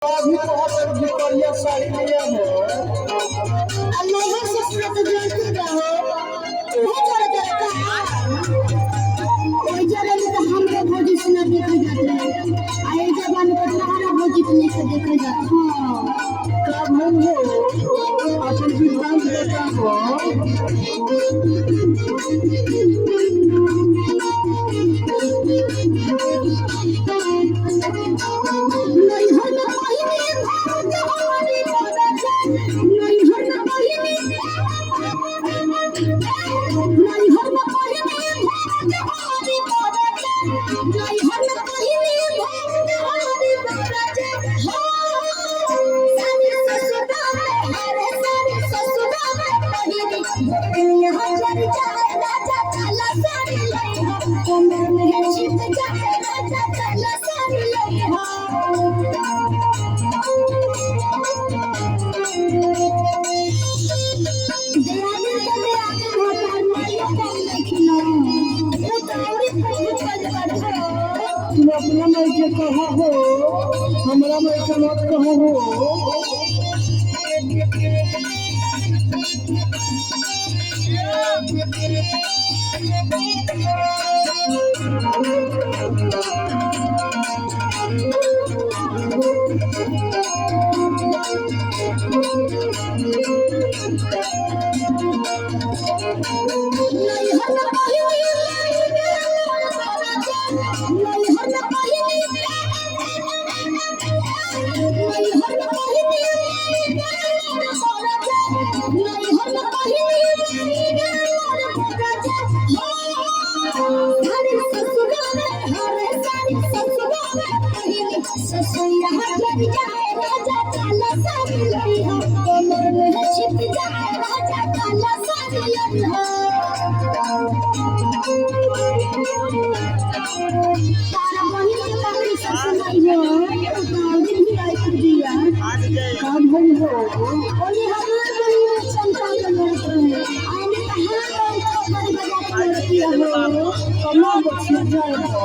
अभी बहुत भितरिया साड़ी लिया है अल्लाह ही ससुर तो जानते रहो वो चले जाता कोई चले तो हम तो भोजी सुना देखा जाता है आए जबान पर हमारा भोजी तो लेकर देखा जाता हां कब हम हो अपन सिद्धांत देखा हो नहीं हर महीने भाग हमारी मदद नहीं हर महीने नहीं हर महीने भाग हमारी मदद नहीं हर महीने भाग हमारी मदद सारी ससुरा में हरे सारी ससुरा में पहिरी यहाँ चल जाए राजा काला सारी लइहा कमर में छिप जाए राजा काला सारी लइहा दयालु बने आगे भगवान मायो कम देखना वो तावरी फूल कर कर तुम अपना मैं के कहा हो हमरा मैं के मत कहो हो नहीं हर पहिली नहीं हर पहिली नहीं हर पहिली नहीं हर पहिली हरे ससुरा में हरे सारी ससुरा में पहिली ससुया हट जाए राजा काला सारी लइहा कमर में छिप जाए राजा काला सारी लइहा तारा बहिन के काफी ससुर नहीं हो तारी भी आई कर दिया कब हम हो ओली हमार बहिन चंपा के लड़त रहे आने कहां खबर बजा के लड़ती हो कमा बच्चे जाए हो